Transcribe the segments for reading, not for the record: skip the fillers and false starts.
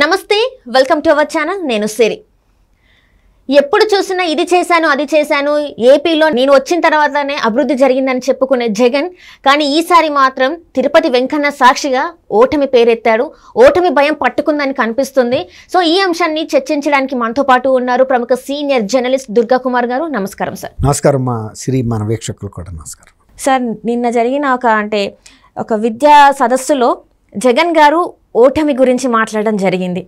నమస్తే welcome to our channel నేను సిరి ఎప్పుడు చూసినా ఇది చేశాను అది చేశాను ఏపీలో నేను వచ్చిన తర్వాతనే అభివృద్ధి జరిగిందని చెప్పుకునే జగన్ కానీ ఈసారి మాత్రం తిరుపతి వెంకన్న సాక్షిగా ఓటమి పేరెత్తాడు ఓటమి భయం పట్టుకుందని కనిపిస్తుంది సో ఈ అంశాన్ని చర్చించడానికి మనతో పాటు ఉన్నారు ప్రముఖ సీనియర్ జర్నలిస్ట్ దుర్గా కుమార్ గారు నమస్కారం సార్ నమస్కారం మా సిరి మన వీక్షకులు కూడా నమస్కారం సార్ నిన్న జరిగిన ఒక విద్యా సదస్సులో జగన్ గారు ఓటమి గురించి మాట్లాడడం జరిగింది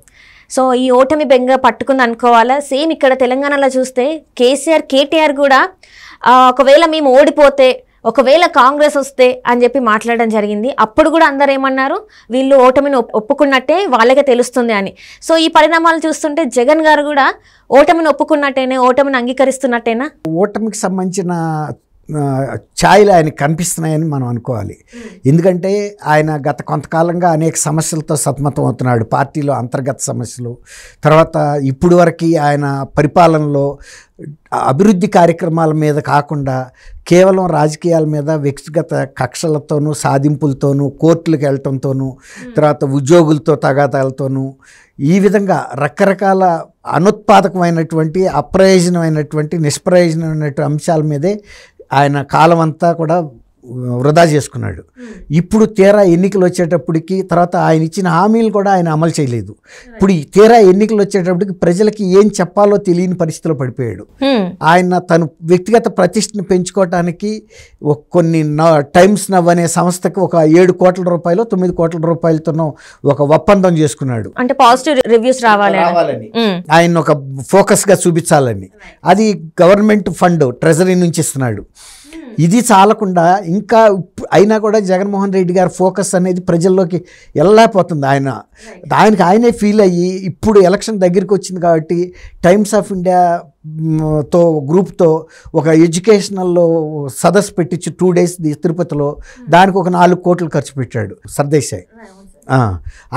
సో ఈ ఓటమి బెంగ పట్టుకుంది అనుకోవాలా సేమ్ ఇక్కడ తెలంగాణలో చూస్తే కేటీఆర్ కూడా ఒకవేళ మేము ఓడిపోతే ఒకవేళ కాంగ్రెస్ వస్తే అని చెప్పి మాట్లాడడం జరిగింది అప్పుడు కూడా అందరు ఏమన్నారు వీళ్ళు ఓటమిని ఒప్పుకున్నట్టే వాళ్ళకే తెలుస్తుంది అని సో ఈ పరిణామాలు చూస్తుంటే జగన్ గారు కూడా ఓటమిని ఒప్పుకున్నట్టేనే ఓటమిని అంగీకరిస్తున్నట్టేనా ఓటమికి సంబంధించిన ఛాయలు ఆయన కనిపిస్తున్నాయని మనం అనుకోవాలి ఎందుకంటే ఆయన గత కొంతకాలంగా అనేక సమస్యలతో సతమతం అవుతున్నాడు పార్టీలో అంతర్గత సమస్యలు తర్వాత ఇప్పుడు వరకు ఆయన పరిపాలనలో అభివృద్ధి కార్యక్రమాల మీద కాకుండా కేవలం రాజకీయాల మీద వ్యక్తిగత కక్షలతోనూ సాధింపులతోనూ కోర్టులకు వెళ్ళటంతోనూ తర్వాత ఉద్యోగులతో తగాదాలతోనూ ఈ విధంగా రకరకాల అనుత్పాదకమైనటువంటి అప్రయోజనమైనటువంటి నిష్ప్రయోజనమైనటువంటి అంశాల మీదే ఆయన కాలం అంతా కూడా వృధా చేసుకున్నాడు ఇప్పుడు తీరా ఎన్నికలు వచ్చేటప్పటికి తర్వాత ఆయన ఇచ్చిన హామీలు కూడా ఆయన అమలు చేయలేదు ఇప్పుడు తీరా ఎన్నికలు వచ్చేటప్పటికి ప్రజలకి ఏం చెప్పాలో తెలియని పరిస్థితిలో పడిపోయాడు ఆయన తను వ్యక్తిగత ప్రతిష్టను పెంచుకోవటానికి కొన్ని టైమ్స్ నవ్ అనే సంస్థకి ఒక 7 కోట్ల రూపాయలు 9 కోట్ల రూపాయలతోనో ఒక ఒప్పందం చేసుకున్నాడు అంటే పాజిటివ్ రివ్యూస్ రావాలని ఆయన ఒక ఫోకస్గా చూపించాలని అది గవర్నమెంట్ ఫండ్ ట్రెజరీ నుంచి ఇస్తున్నాడు ఇది చాలకుండా ఇంకా అయినా కూడా జగన్మోహన్ రెడ్డి గారి ఫోకస్ అనేది ప్రజల్లోకి వెళ్ళలేకపోతుంది ఆయనకి ఆయనే ఫీల్ అయ్యి ఇప్పుడు ఎలక్షన్ దగ్గరికి వచ్చింది కాబట్టి టైమ్స్ ఆఫ్ ఇండియా తో గ్రూప్తో ఒక ఎడ్యుకేషనల్లో సదస్సు పెట్టించి 2 days తిరుపతిలో దానికి ఒక 4 కోట్లు ఖర్చు పెట్టాడు సర్దేశాయ్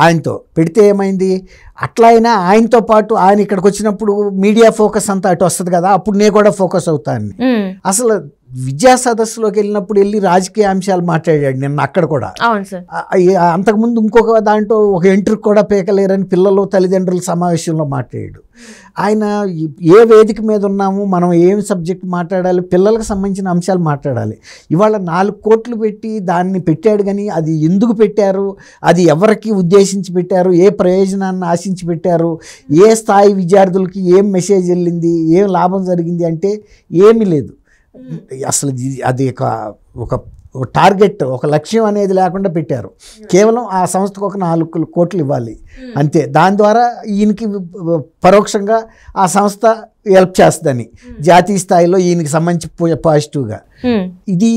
ఆయనతో పెడితే ఏమైంది అట్లా అయినా ఆయనతో పాటు ఆయన ఇక్కడికి వచ్చినప్పుడు మీడియా ఫోకస్ అంతా అటు వస్తుంది కదా అప్పుడు నేను కూడా ఫోకస్ అవుతాను అసలు విద్యా సదస్సులోకి వెళ్ళినప్పుడు వెళ్ళి రాజకీయ అంశాలు మాట్లాడాడు నిన్న అక్కడ కూడా అంతకుముందు ఇంకొక దాంట్లో ఒక ఎంట్రీ కూడా పీకలేరని పిల్లలు తల్లిదండ్రుల సమావేశంలో మాట్లాడాడు ఆయన ఏ వేదిక మీద ఉన్నాము మనం ఏం సబ్జెక్ట్ మాట్లాడాలి పిల్లలకు సంబంధించిన అంశాలు మాట్లాడాలి ఇవాళ 4 కోట్లు పెట్టి దాన్ని పెట్టాడు కానీ అది ఎందుకు పెట్టారు అది ఎవరికి ఉద్దేశించి పెట్టారు ఏ ప్రయోజనాన్ని ఆశించి పెట్టారు ఏ స్థాయి విద్యార్థులకి ఏం మెసేజ్ వెళ్ళింది ఏం లాభం జరిగింది అంటే ఏమీ లేదు అసలు అది ఒక టార్గెట్ ఒక లక్ష్యం అనేది లేకుండా పెట్టారు కేవలం ఆ సంస్థకు ఒక 4 కోట్లు ఇవ్వాలి అంతే దాని ద్వారా ఈయనకి పరోక్షంగా ఆ సంస్థ హెల్ప్ చేస్తుందని జాతీయ స్థాయిలో ఈయనకి సంబంధించి పాజిటివ్గా ఇది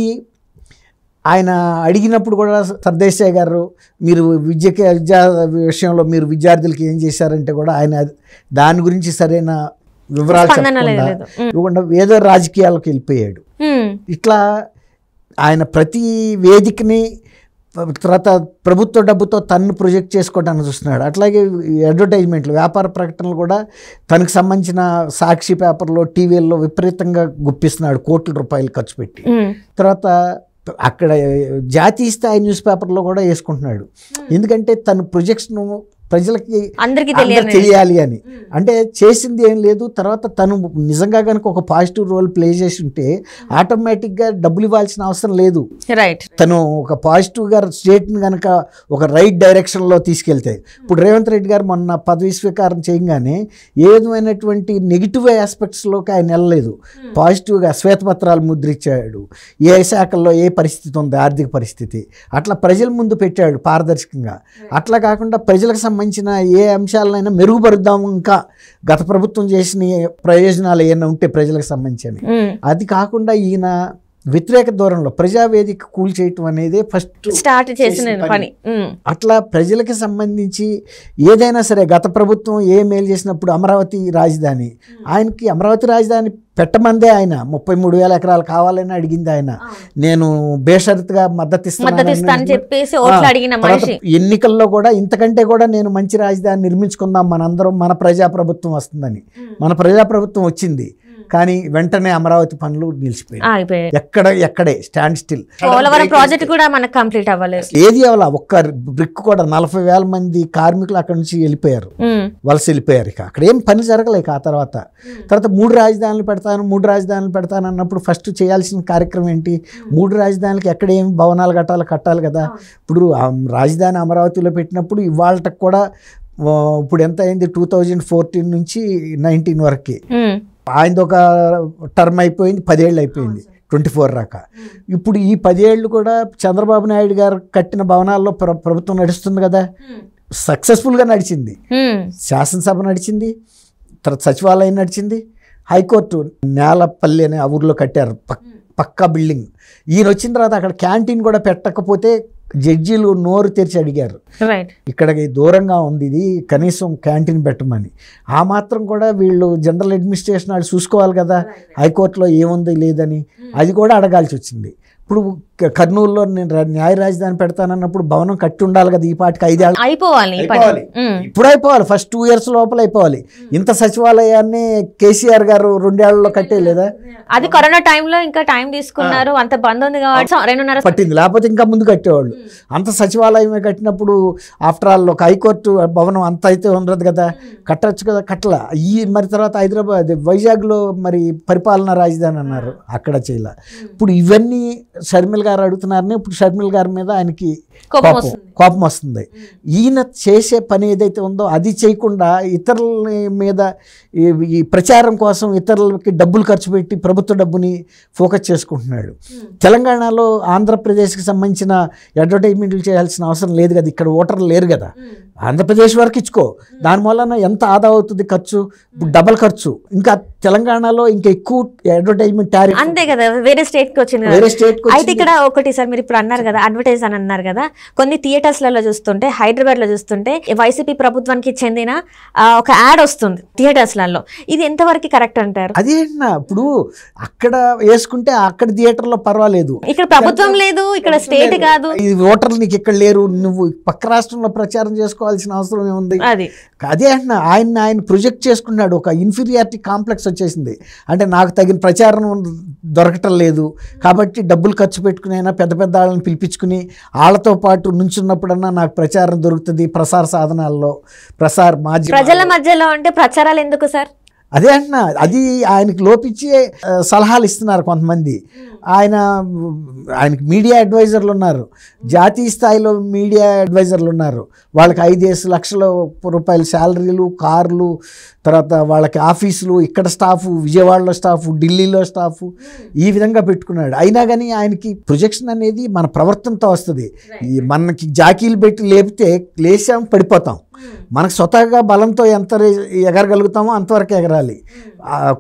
ఆయన అడిగినప్పుడు కూడా సర్దేశాయ్ గారు మీరు విద్యా విషయంలో మీరు విద్యార్థులకి ఏం చేశారంటే కూడా ఆయన దాని గురించి సరైన వివరాలు చెప్పకుండా ఏదో రాజకీయాలకు వెళ్ళిపోయాడు ఇట్లా ఆయన ప్రతి వేదికని తర్వాత ప్రభుత్వ డబ్బుతో తన్ను ప్రొజెక్ట్ చేసుకోవడానికి చూస్తున్నాడు అట్లాగే అడ్వర్టైజ్మెంట్లు వ్యాపార ప్రకటనలు కూడా తనకు సంబంధించిన సాక్షి పేపర్లో టీవీల్లో విపరీతంగా గుప్పిస్తున్నాడు కోట్ల రూపాయలు ఖర్చు పెట్టి తర్వాత అక్కడ జాతీయ స్థాయి న్యూస్ పేపర్లో కూడా వేసుకుంటున్నాడు ఎందుకంటే తన ప్రొజెక్ట్ను ప్రజలకి అందరికీ తెలియాలి అని అంటే చేసింది ఏం లేదు తర్వాత తను నిజంగా కనుక ఒక పాజిటివ్ రోల్ ప్లే చేసి ఉంటే ఆటోమేటిక్గా డబ్బులు ఇవ్వాల్సిన అవసరం లేదు తను ఒక పాజిటివ్గా స్టేట్ని కనుక ఒక రైట్ డైరెక్షన్లో తీసుకెళ్తే ఇప్పుడు రేవంత్ రెడ్డి గారు మొన్న పదవి స్వీకారం చేయగానే ఏ విధమైనటువంటి నెగిటివ్ ఆస్పెక్ట్స్లోకి ఆయన వెళ్ళలేదు పాజిటివ్గా శ్వేతపత్రాలు ముద్రించాడు ఏ శాఖల్లో ఏ పరిస్థితి ఉంది ఆర్థిక పరిస్థితి అట్లా ప్రజల ముందు పెట్టాడు పారదర్శకంగా అట్లా కాకుండా ప్రజలకు సంబంధించిన ఏ అంశాలైనా మెరుగుపరుద్దాము ఇంకా గత ప్రభుత్వం చేసిన ప్రయోజనాలు ఏమైనా ఉంటే ప్రజలకు సంబంధించి అది కాకుండా ఈయన వ్యతిరేక దూరంలో ప్రజావేదిక కూల్చేయటం అనేది ఫస్ట్ స్టార్ట్ చేసిన పని అట్లా ప్రజలకి సంబంధించి ఏదైనా సరే గత ప్రభుత్వం ఏ మేలు చేసినప్పుడు అమరావతి రాజధాని ఆయనకి అమరావతి రాజధాని పెట్టమందే ఆయన 33,000 ఎకరాలు కావాలని అడిగింది ఆయన నేను బేషరతుగా మద్దతు ఇస్తాను చెప్పేసి ఎన్నికల్లో కూడా ఇంతకంటే కూడా నేను మంచి రాజధాని నిర్మించుకుందాం మనందరం మన ప్రజాప్రభుత్వం వస్తుందని మన ప్రజాప్రభుత్వం వచ్చింది కానీ వెంటనే అమరావతి పనులు నిలిచిపోయాయి. ఎక్కడే స్టాండ్ స్టిల్. పోలవరం ప్రాజెక్ట్ కూడా మనకు కంప్లీట్ అవ్వలేదు. ఏది అవ్వాల, ఒక్క బ్రిక్ కూడా 40,000 మంది కార్మికులు అక్కడ నుంచి వెళ్ళిపోయారు, వలస వెళ్ళిపోయారు. ఇక అక్కడ ఏం పని జరగలేక ఆ తర్వాత 3 రాజధానులు పెడతాను అన్నప్పుడు ఫస్ట్ చేయాల్సిన కార్యక్రమం ఏంటి? 3 రాజధానులకి ఎక్కడ ఏం భవనాలు కట్టాలి కదా. ఇప్పుడు రాజధాని అమరావతిలో పెట్టినప్పుడు ఇవాళకి కూడా ఇప్పుడు ఎంత అయింది, 2014 నుంచి 19 వరకు ఆయనది ఒక టర్మ్ అయిపోయింది, 10 ఏళ్ళు అయిపోయింది, 24 రాక. ఇప్పుడు ఈ 10 ఏళ్ళు కూడా చంద్రబాబు నాయుడు గారు కట్టిన భవనాల్లో ప్రభుత్వం నడుస్తుంది కదా, సక్సెస్ఫుల్గా నడిచింది. శాసనసభ నడిచింది, తర్వాత సచివాలయం నడిచింది, హైకోర్టు నేలపల్లి అనే ఆ ఊర్లో కట్టారు పక్కా బిల్డింగ్. ఈయన వచ్చిన తర్వాత అక్కడ క్యాంటీన్ కూడా పెట్టకపోతే జడ్జీలు నోరు తెరిచి అడిగారు, ఇక్కడికి దూరంగా ఉంది ఇది, కనీసం క్యాంటీన్ పెట్టమని. ఆ మాత్రం కూడా వీళ్ళు జనరల్ అడ్మినిస్ట్రేషన్ వాళ్ళు చూసుకోవాలి కదా, హైకోర్టులో ఏముంది లేదని అది కూడా అడగాల్సి వచ్చింది. ఇప్పుడు కర్నూలులో నేను న్యాయ రాజధాని పెడతానన్నప్పుడు భవనం కట్టి ఉండాలి కదా, ఈ పాటికి 5 ఏళ్ళు అయిపోవాలి. ఇప్పుడు అయిపోవాలి, ఫస్ట్ 2 years లోపల అయిపోవాలి. ఇంత సచివాలయాన్ని కేసీఆర్ గారు 2 ఏళ్లలో కట్టేయలేదా? అది కరోనా టైంలో ఇంకా టైం తీసుకున్నారు, అంత బంద్ ఉంది కాబట్టి 2.5 పట్టింది, లేకపోతే ఇంకా ముందు కట్టేవాళ్ళు. అంత సచివాలయమే కట్టినప్పుడు ఆఫ్టర్ ఆల్ ఒక హైకోర్టు భవనం అంత అయితే ఉండదు కదా, కట్టచ్చు కదా, కట్టల. మరి తర్వాత హైదరాబాద్ వైజాగ్లో మరి పరిపాలనా రాజధాని అన్నారు, అక్కడ చేయలే. ఇప్పుడు ఇవన్నీ షర్మిల గారు అడుగుతున్నారని ఇప్పుడు షర్మిల గారి మీద ఆయనకి కోపం వస్తుంది. ఈయన చేసే పని ఏదైతే ఉందో అది చేయకుండా ఇతరుల మీద ఈ ప్రచారం కోసం ఇతరులకి డబ్బులు ఖర్చు పెట్టి ప్రభుత్వ డబ్బుని ఫోకస్ చేసుకుంటున్నాడు. తెలంగాణలో ఆంధ్రప్రదేశ్కి సంబంధించిన అడ్వర్టైజ్మెంట్లు చేయాల్సిన అవసరం లేదు కదా, ఇక్కడ ఓటర్లు లేరు కదా, ఆంధ్రప్రదేశ్ వరకు ఇచ్చుకో, దానివల్ల ఎంత ఆదా అవుతుంది ఖర్చు, డబల్ ఖర్చు. ఇంకా తెలంగాణలో ఇంకా ఎక్కువ అడ్వర్టైజ్మెంట్ టారిఫ్ అంతే కదా, వేరే స్టేట్కి వచ్చింది. అయితే ఇక్కడ ఒకటి సార్, మీరు ఇప్పుడు అన్నారు కదా అడ్వర్టైజ్ అని అన్నారు కదా, కొన్ని థియేటర్స్లలో చూస్తుంటే, హైదరాబాద్లో చూస్తుంటే వైసీపీ ప్రభుత్వానికి చెందిన ఒక యాడ్ వస్తుంది థియేటర్స్లలో. ఇది ఎంతవరకు కరెక్ట్ అంటారు? అదేనా, ఇప్పుడు అక్కడ వేసుకుంటే అక్కడ థియేటర్లో పర్వాలేదు, ఇక్కడ ప్రభుత్వం లేదు, ఇక్కడ స్టేట్ కాదు, ఈ ఓటర్లు నీకు ఇక్కడ లేరు, నువ్వు పక్క రాష్ట్రంలో ప్రచారం చేసుకోవాల్సిన అవసరం ఏముంది? అదే అంటున్నా, ఆయన ప్రొజెక్ట్ చేసుకున్నాడు, ఒక ఇన్ఫీరియారిటీ కాంప్లెక్స్ వచ్చేసింది. అంటే నాకు తగిన ప్రచారం దొరకటం లేదు కాబట్టి డబ్బులు ఖర్చు పెట్టుకుని అయినా పెద్ద పెద్ద వాళ్ళని పిలిపించుకుని వాళ్ళతో పాటు నుంచున్నప్పుడన్నా నాకు ప్రచారం దొరుకుతుంది ప్రసార సాధనాల్లో, ప్రజల మధ్యలో. అంటే ప్రచారాలు ఎందుకు సార్? అదే అంటున్నా, అది ఆయనకి లోపించి సలహాలు ఇస్తున్నారు కొంతమంది. ఆయనకి మీడియా అడ్వైజర్లు ఉన్నారు, జాతీయ స్థాయిలో మీడియా అడ్వైజర్లు ఉన్నారు, వాళ్ళకి 5 లక్షల రూపాయల శాలరీలు, కార్లు, తర్వాత వాళ్ళకి ఆఫీసులు, ఇక్కడ స్టాఫ్, విజయవాడలో స్టాఫ్, ఢిల్లీలో స్టాఫ్, ఈ విధంగా పెట్టుకున్నాడు. అయినా కానీ ఆయనకి ప్రొజెక్షన్ అనేది మన ప్రవర్తనతో వస్తుంది. మనకి జాకీలు పెట్టి లేపితే లేచాం పడిపోతాం, మనకు స్వతహాగా బలంతో ఎంత ఎగరగలుగుతామో అంతవరకు ఎగరాలి.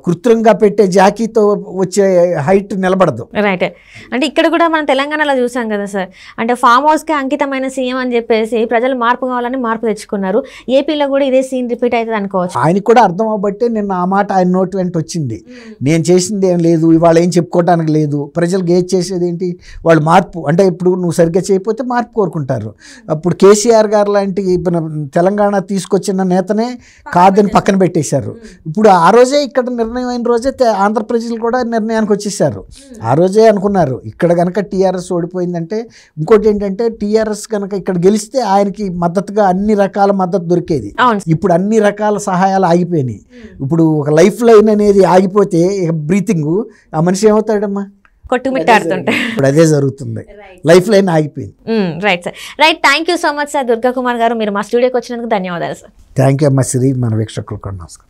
కృత్రిమంగా పెట్టే జాకీతో వచ్చే హైట్ నిలబడదు. రైట్. అంటే ఇక్కడ కూడా మనం తెలంగాణలో చూసాం కదా సార్, అంటే ఫామ్ హౌస్కి అంకితమైన సీఎం అని చెప్పేసి ప్రజలు మార్పు కావాలని మార్పు తెచ్చుకున్నారు. ఏపీలో కూడా ఇదే సీన్ రిపీట్ అవుతుంది అనుకోవచ్చు. ఆయనకు కూడా అర్థం అవ్వబట్టే నిన్న ఆ మాట ఆయన నోటి వెంట వచ్చింది. నేను చేసింది ఏం లేదు, ఇవాళ ఏం చెప్పుకోవడానికి లేదు, ప్రజలకు ఏది చేసేది ఏంటి, వాళ్ళు మార్పు అంటే ఇప్పుడు నువ్వు సరిగ్గా చేయకపోతే మార్పు కోరుకుంటారు. అప్పుడు కేసీఆర్ గారు లాంటి తెలంగాణ తీసుకొచ్చిన నేతనే కాదని పక్కన పెట్టేశారు. ఇప్పుడు ఆ రోజే ఇక్కడ నిర్ణయం అయిన రోజే ఆంధ్ర ప్రజలు కూడా నిర్ణయానికి వచ్చేసారు. ఆ రోజే అనుకున్నారు ఇక్కడ కనుక టీఆర్ఎస్ ఓడిపోయిందంటే, ఇంకోటి ఏంటంటే టీఆర్ఎస్ కనుక ఇక్కడ గెలిస్తే ఆయనకి మద్దతుగా అన్ని రకాల మద్దతు దొరికేది. ఇప్పుడు అన్ని రకాల సహాయాలు ఆగిపోయినాయి. ఇప్పుడు ఒక లైఫ్ లైన్ అనేది ఆగిపోతే బ్రీతింగ్, ఆ మనిషి ఏమవుతాడమ్మా, కొట్టుమిట్టాడుతుంటే. ఇప్పుడు అదే జరుగుతుంది, లైఫ్ లైన్ ఆగిపోయింది. Right sir, right. Thank you so much sir Durga Kumar గారు, మీరు మా స్టూడియోకి వచ్చినందుకు ధన్యవాదాలు సార్. థ్యాంక్ యూ అమ్మ శ్రీ, మన వీక్షకులకు నమస్కారం.